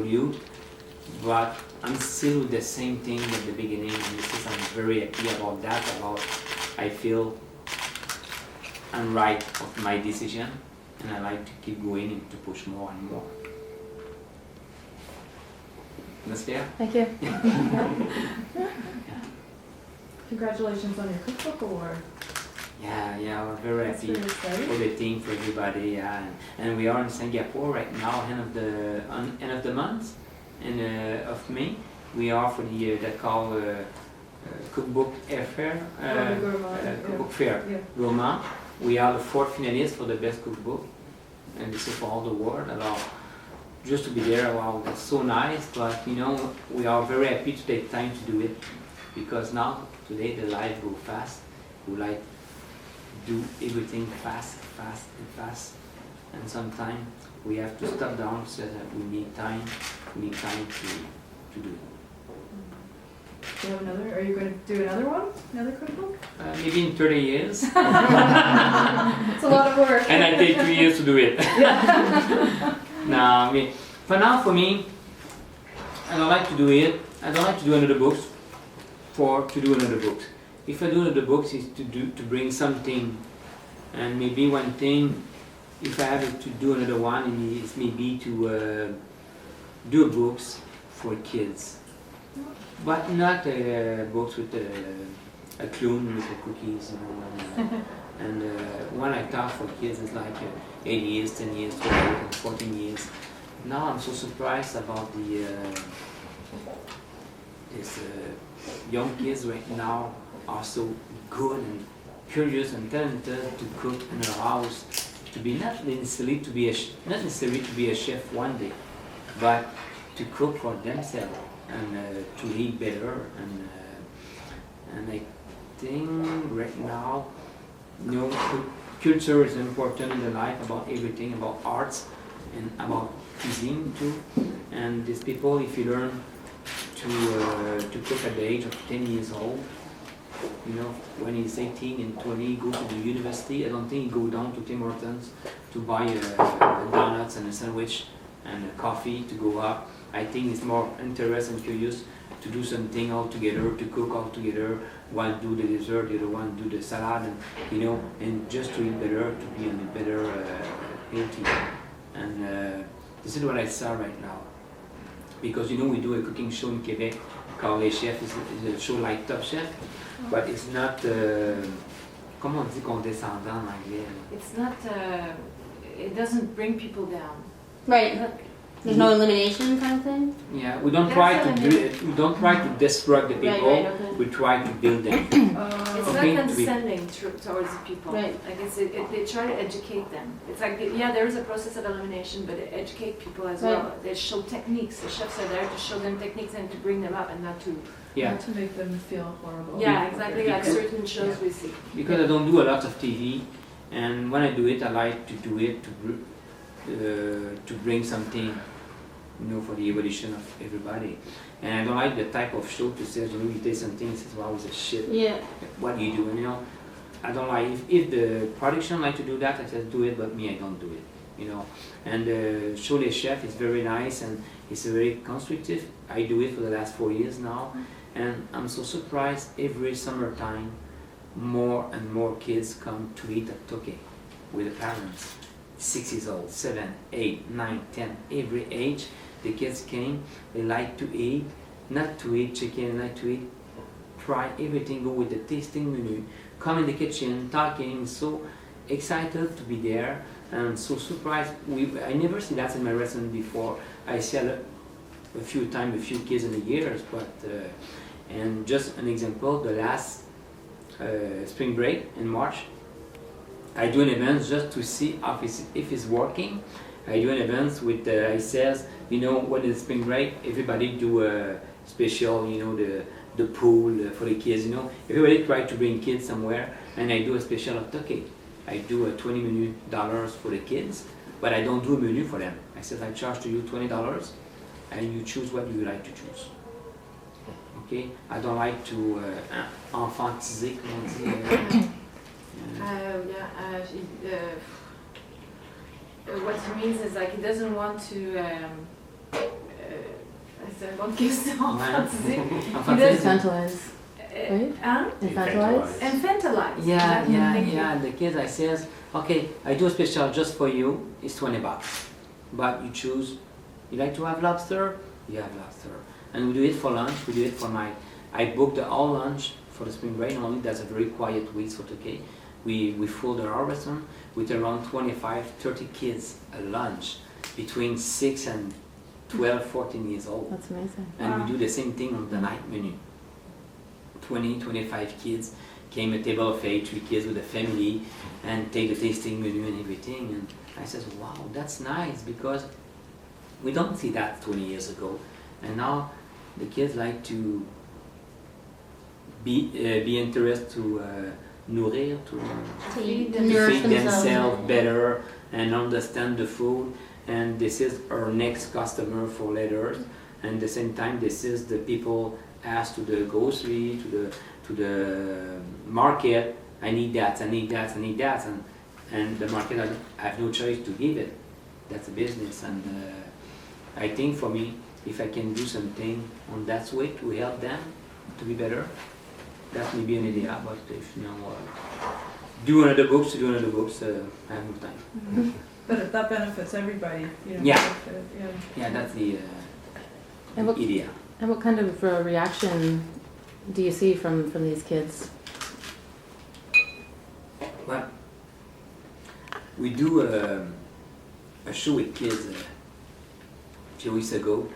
evolved, but I'm still the same thing at the beginning, and this is, I'm very happy about that, I feel I'm right of my decision, and I like to keep going and to push more and more. That's there? Thank you. Congratulations on your cookbook award. Yeah, we're very That's happy really exciting. for the team, for everybody, yeah. And we are in Singapore right now, end of the month, of May. We are for the that called cookbook fair, cookbook fair, Yeah. gourmand. We are the 4th finalists for the best cookbook, and this is for all the world. Just to be there, wow, that's so nice. But you know, we are very happy to take time to do it, because now today the life go fast. We like do everything fast, and sometimes we have to stop down so that we need time to do it. Do you have another? Are you going to do another one? Another cookbook? Maybe in 30 years. It's a lot of work. And I take 3 years to do it. No, I mean, for me, I don't like to do it. I don't like to do another books to do another books. If I do another books, is to bring something, and maybe one thing. If I have to do another one, it's maybe to do books for kids, but not books with a clone with the cookies, you know. And when I talk for kids, it's like 8 years, 10 years, 12 years, 14 years. Now I'm so surprised about these young kids right now are so good and curious and talented to cook in their house, to be not necessarily to be a chef one day, but to cook for themselves and to eat better, and I think right now, you know, culture is important in the life, about everything, about arts and about cuisine too. And these people, if you learn to cook at the age of 10 years old, you know, when he's 18 and 20, go to the university. I don't think he go down to Tim Hortons to buy donuts and a sandwich and a coffee to go up. I think he's more interested and curious to do something all together, to cook all together. One do the dessert, the other one do the salad, and you know, and just to eat better, to be in a better healthy. And this is what I saw right now. Because you know, we do a cooking show in Quebec called Les Chefs. It's a show like Top Chef, but it's not. Comment on dit condescendant en anglais? It's not. It doesn't bring people down. Right. There's no elimination kind of thing? Yeah, we don't try to do it. We don't try to destruct the people. Right, okay. We try to build them. It's Okay, not to be- condescending towards the people. Right. Like they try to educate them. It's like there is a process of elimination, but they educate people as well. Right. They show techniques. The chefs are there to show them techniques and to bring them up, and not to. Yeah, Not to make them feel horrible. Yeah, exactly. Like Because- certain shows we see. because I don't do a lot of TV, and when I do it, I like to do it to bring something, you know, for the evolution of everybody. And I don't like the type of show to say, you know, you take something and says, wow, it's a shit. Yeah. What do you do? And, you know, I don't like, if the production like to do that, I just do it, but me, I don't do it, you know. And the show Les Chefs is very nice and it's very constructive. I do it for the last 4 years now, and I'm so surprised every summertime more and more kids come to eat at Toke with the parents. 6 years old, 7, 8, 9, 10, every age. The kids came, they like to eat, not to eat chicken, like to eat, try everything, go with the tasting menu, come in the kitchen, talking, so excited to be there, and so surprised. I never see that in my restaurant before. I see a few times, a few kids in the years, but, and just an example, the last spring break in March, I do an event just to see if it's working. I do an event with, I says, you know, when it's spring break, everybody do a special, you know, the pool for the kids, you know. Everybody try to bring kids somewhere, and I do a special of Turkey. I do a $20 for the kids, but I don't do a menu for them. I said I charge to you $20, and you choose what you would like to choose. Okay? I don't like to infantiser, comment on dit. What he means is like he doesn't want to c'est une bonne question. Ouais. Infantiliser. Enfin, does- Infantilize. Right? Hein? Infantilize? Infantilize. Yeah, Exactly. yeah, Thank you. yeah. The kids, I says, okay, I do a special just for you. It's $20, but you choose. You like to have lobster? You have lobster, and we do it for lunch. We do it for my. I booked the all lunch for the spring break. Only that's a very quiet week, so it's okay. We fill our restaurant with around 25, 30 kids at lunch between 6 and 12, 14 years old. That's amazing. And Wow. we do the same thing on the night menu. 20, 25 kids came a table of 8, 3 kids with a family, and take the tasting menu and everything. And I said, wow, that's nice, because we don't see that 20 years ago. And now the kids like to be interested to nourrir, to Feed To them. nourish feed themselves themselves. better and understand the food. And this is our next customer for later. And at the same time, this is the people ask to the grocery, to the market. I need that, I need that, I need that, and the market I have no choice to give it. That's a business, and I think for me, if I can do something on that way to help them to be better, that may be an idea. But if you know, do another books, I have no time. But if that benefits everybody, you know. Yeah. Yeah. Yeah, that's the And what, idea. and what kind of reaction do you see from these kids? Well, we do a show with kids a few weeks ago,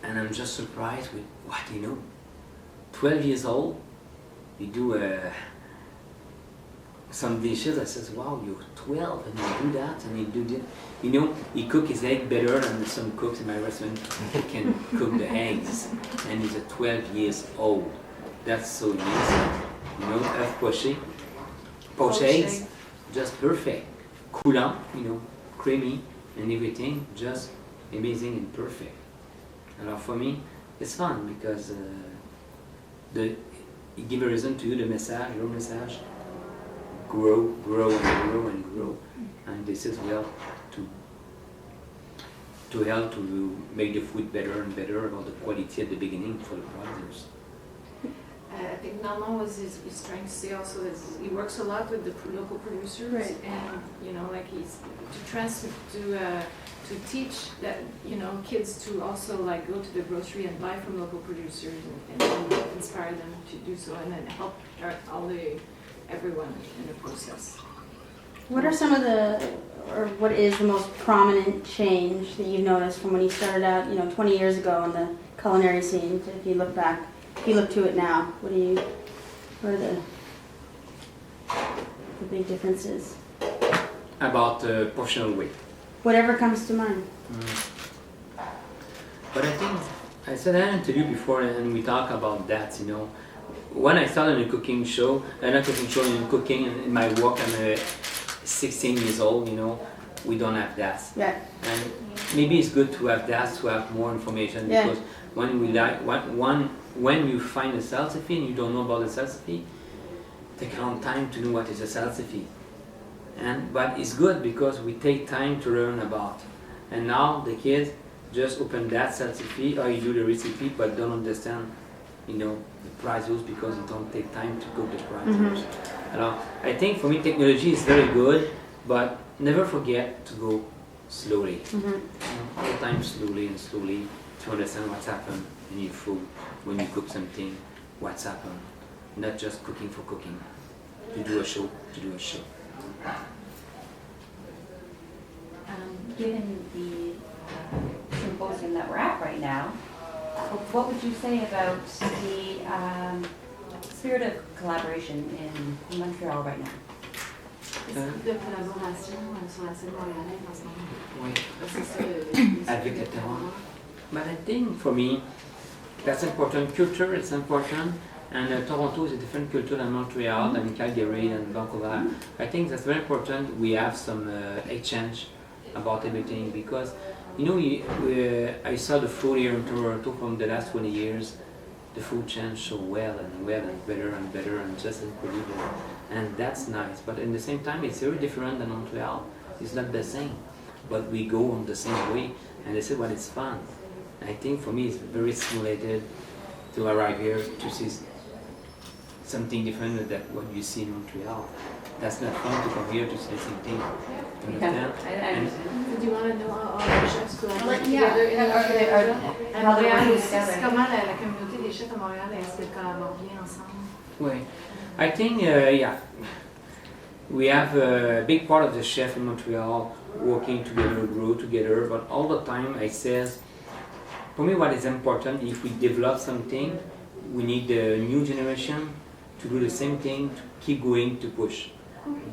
and I'm just surprised with what 12 years old. We do some dishes. I says, wow, you're 12 and you do that and you do this. He cook his egg better than some cooks in my restaurant can cook the eggs, and he's 12 years old. That's so amazing. Œufs pochés, poached eggs, just perfect. Coulant, creamy and everything, just amazing and perfect. And for me, it's fun because it gives a reason to you, your message, grow and grow and grow. And this is to help to make the food better and better about the quality at the beginning for the producers. I think Norman is trying to say also that he works a lot with the local producers, Right. and like he's to teach that kids to also like go to the grocery and buy from local producers and inspire them to do so, and then help everyone in the process. What are some of what is the most prominent change that you've noticed from when you started out, 20 years ago in the culinary scene? If you look back, if you look to it now, what are the big differences? About portional weight. Whatever comes to mind. But I think, I said I didn't tell you before, and we talk about that, When I started in a cooking show, not cooking show, in cooking, in my work, I'm 16 years old, we don't have that. Yeah. And maybe it's good to have that, to have more information, Yeah. because when you find a salsify and you don't know about the salsify, it takes a long time to know what is a salsify. But it's good because we take time to learn about. And now the kids just open that salsify, or you do the recipe, but don't understand, the prices because it don't take time to cook the prices. I think for me technology is very good, but never forget to go slowly. All the time slowly and slowly to understand what's happened in your food when you cook something, what's happened. Not just cooking for cooking. To do a show. Given the symposium that we're at right now, what would you say about the spirit of collaboration in Montreal right now? De collaboration sur la scène montréalaise en ce moment. Oui. C'est ça, le- Avec le terroir. But I think for me, that's important. Culture is important, and Toronto is a different culture than Montreal, than Calgary, and Vancouver. I think that's very important. We have some exchange about everything because, I saw the food here in Toronto from the last 20 years. The food changed so well and better and just incredible, and that's nice. But at the same time, it's very different than Montreal. It's not the same, but we go on the same way, and they say, well, it's fun. I think for me it's very stimulated to arrive here to see something different than what you see in Montreal. That's not fun to come here to see the same thing. You understand? I understand. Do you want to know how all the chefs collaborate Yeah. together in Montreal? À How they're Montréal working aussi, together. c'est comment la communauté des chefs à Montréal, est-ce qu'elle collabore bien ensemble? Well, I think, yeah, we have a big part of the chef in Montreal working together, grow together, but all the time I says, for me what is important, if we develop something, we need the new generation to do the same thing, to keep going, to push.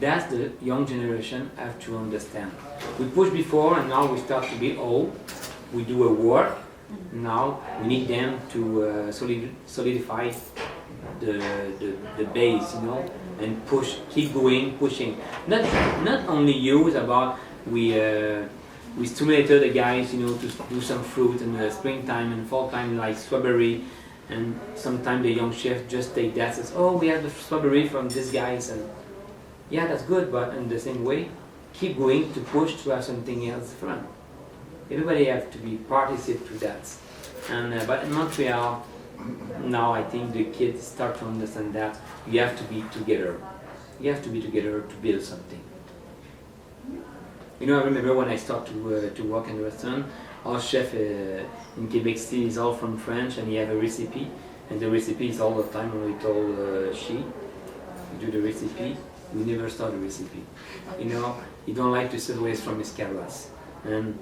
That's the young generation have to understand. We pushed before and now we start to be old. We do a work. Now we need them to solidify the base, you know, and push, keep going, pushing. Not only use about we stimulated the guys, you know, to do some fruit in the springtime and fall time like strawberry, and sometimes the young chef just take that and says, oh, we have the strawberry from these guys, and yeah, that's good, but in the same way, keep going to push to have something else fun. Everybody have to be participate to that. And but in Montreal, now I think the kids start to understand that you have to be together. You have to be together to build something. You know, I remember when I started to work in the restaurant, our chef in Quebec City is all from French, and he have a recipe, and the recipe is all the time when we told we do the recipe, we never start the recipe. You know, he don't like to sit away from his carrots. And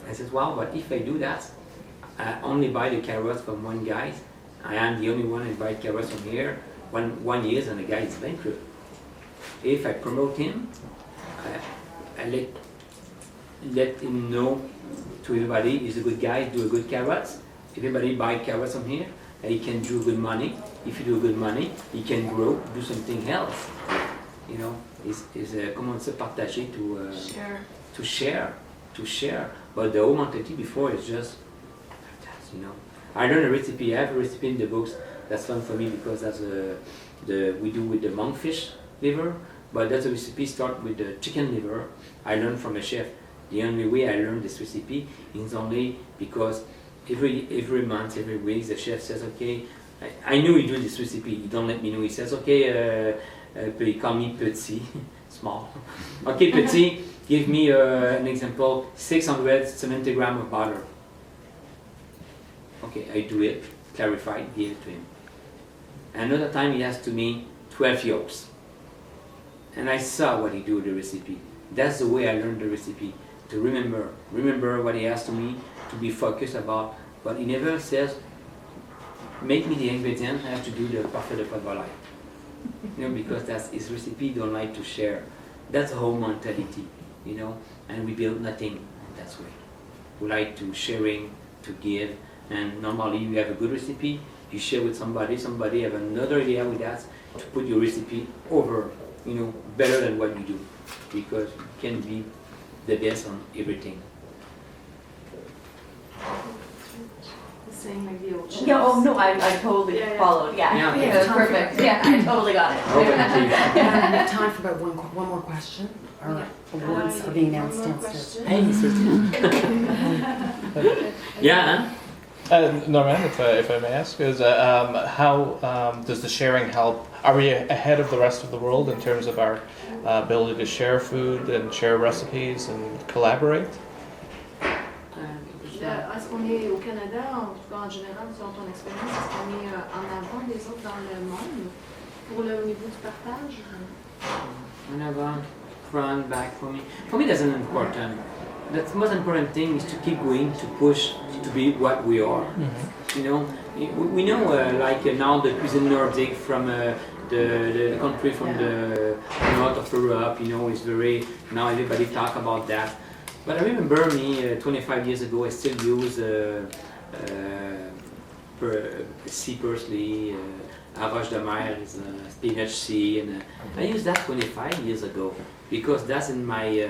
I said, well, but if I do that, I only buy the carrots from one guy. I am the only one who buy carrots from here. 1 year and the guy is bankrupt. If I promote him, I let him know to everybody he's a good guy, do a good carrots. Everybody buy carrots from here, and he can do good money. If you do good money, he can grow, do something else. You know, is comment se partager to share. But the whole mentality before is just, you know. I learned a recipe. I have a recipe in the books. That's fun for me because that's we do with the monkfish liver. But that's a recipe start with the chicken liver. I learned from a chef. The only way I learned this recipe is only because every month, every week, the chef says, okay, I knew he do this recipe. He don't let me know. He says, okay, he call me petit, small. Okay, petit, give me an example, 670 grams of butter. Okay, I do it, clarify, give it to him. Another time he asked to me 12 yolks. And I saw what he do with the recipe. That's the way I learned the recipe. To remember what he asked to me, to be focused about. But he never says, make me the ingredient, I have to do the parfait de pâte volaille. You know, because that's his recipe, don't like to share. That's the whole mentality, you know, and we build nothing that way. We like to sharing, to give, and normally you have a good recipe, you share with somebody have another idea with that, to put your recipe over, you know, better than what you do, because you can be the best on everything. The same like the old chefs. Yeah, oh no, I totally Yeah, yeah. followed, yeah. Yeah. It was perfect, yeah, I totally got it. Okay, please. We have time for about one more question, or awards are being announced One more downstairs. question. Yeah, Norman, if I may ask, is how does the sharing help? Are we ahead of the rest of the world in terms of our ability to share food and share recipes and collaborate? Est-ce qu'on est au Canada, en tout cas en général, selon ton expérience, est-ce qu'on est en avant des autres dans le monde pour le niveau du partage? whenever, front, back for me. For me, that's an important. The most important thing is to keep going, to push, to be what we are. Mm-hmm. You know, we know now the cuisine Nordic from the country from the north of Europe. You know, is very now everybody talk about that. But I remember me 25 years ago. I still use sea parsley, arroche de mer, spinach sea, and I used that 25 years ago because that's in my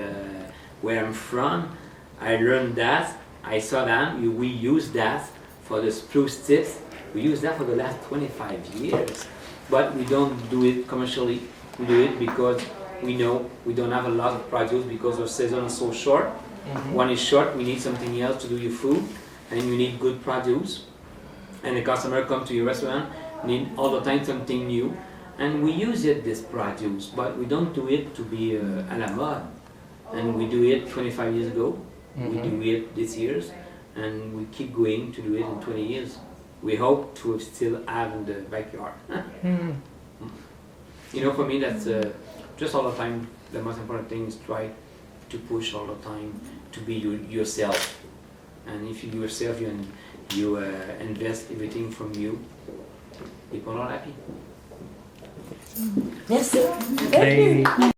where I'm from. I learned that. I saw that we use that for the spruce tips. We use that for the last 25 years, but we don't do it commercially. We do it because we know we don't have a lot of produce because our season is so short. Mm-hmm. One is short, we need something else to do your food, and you need good produce, and the customer come to your restaurant, need all the time something new, and we use it, this produce, but we don't do it to be à la mode, and we do it 25 years ago, we do it this years, and we keep going to do it in 20 years. We hope to still have in the backyard. You know, for me, that's just all the time, the most important thing is try to push all the time to be yourself. And if you do yourself, you invest everything from you, people are happy. Merci. They-